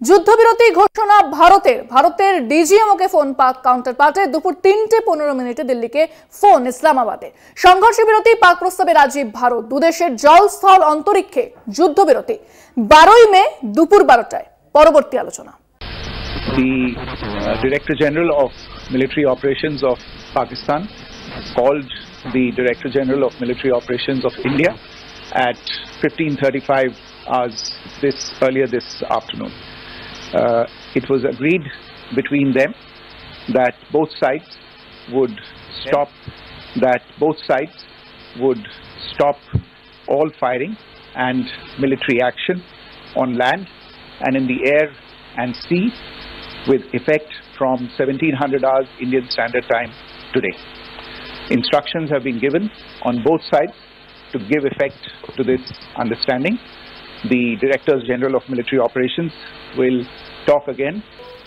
যুদ্ধবিরতি ঘোষণা ভারতের ডিজিএমওকে ফোন পাক কাউন্টারপার্টে দুপুর 3:15 দিল্লিকে ফোন ইসলামাবাদে। সংঘর্ষ বিরতি পাক প্রস্তাবে রাজি ভারত। দুদেশের জল স্থল অন্তরিক্ষে যুদ্ধবিরতি 12 মে দুপুর 12টায়। পরবর্তী আলোচনা। The Director General of Military Operations of Pakistan called the Director General of Military Operations of India at 15:35 hours earlier this afternoon. It was agreed between them that both sides would stop all firing and military action on land and in the air and sea with effect from 1700 hours Indian Standard Time today. Instructions have been given on both sides to give effect to this understanding. The Directors General of Military Operations will talk again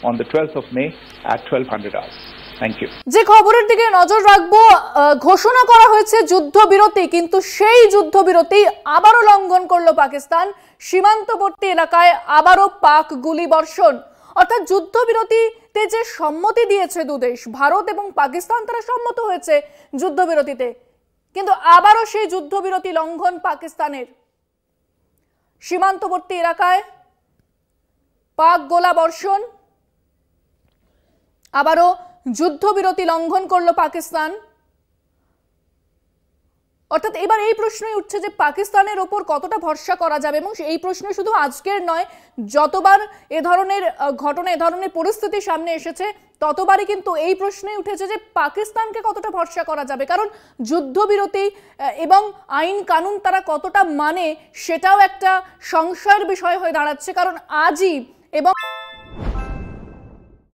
on the 12th of May at 1200 hours. Thank you. যে খবরের দিকে নজর রাখবো, ঘোষণা করা হয়েছে যুদ্ধবিরতি, কিন্তু সেই যুদ্ধবিরতি আবারও লঙ্ঘন করলো পাকিস্তান। সীমান্তবর্তী এলাকায় আবারও পাক গুলি বর্ষণ। অর্থাৎ যুদ্ধবিরতিতে যে সম্মতি দিয়েছে দুদেশ, ভারত এবং পাকিস্তান, তারা সম্মত হয়েছে যুদ্ধবিরতিতে, কিন্তু আবারও সেই যুদ্ধবিরতি লঙ্ঘন পাকিস্তানের। সীমান্তবর্তী এলাকায় পাক গোলা বর্ষণ, আবারও যুদ্ধবিরতি লঙ্ঘন করলো পাকিস্তান। অর্থাৎ এবার এই প্রশ্নই উঠছে যে পাকিস্তানের ওপর কতটা ভরসা করা যাবে, এবং এই প্রশ্ন শুধু আজকের নয়, যতবার এ ধরনের ঘটনা, এ ধরনের পরিস্থিতি সামনে এসেছে, ততবারই কিন্তু এই প্রশ্নই উঠেছে যে পাকিস্তানকে কতটা ভরসা করা যাবে। কারণ যুদ্ধবিরতি এবং আইন কানুন তারা কতটা মানে, সেটাও একটা সংশয়ের বিষয় হয়ে দাঁড়াচ্ছে। কারণ আজই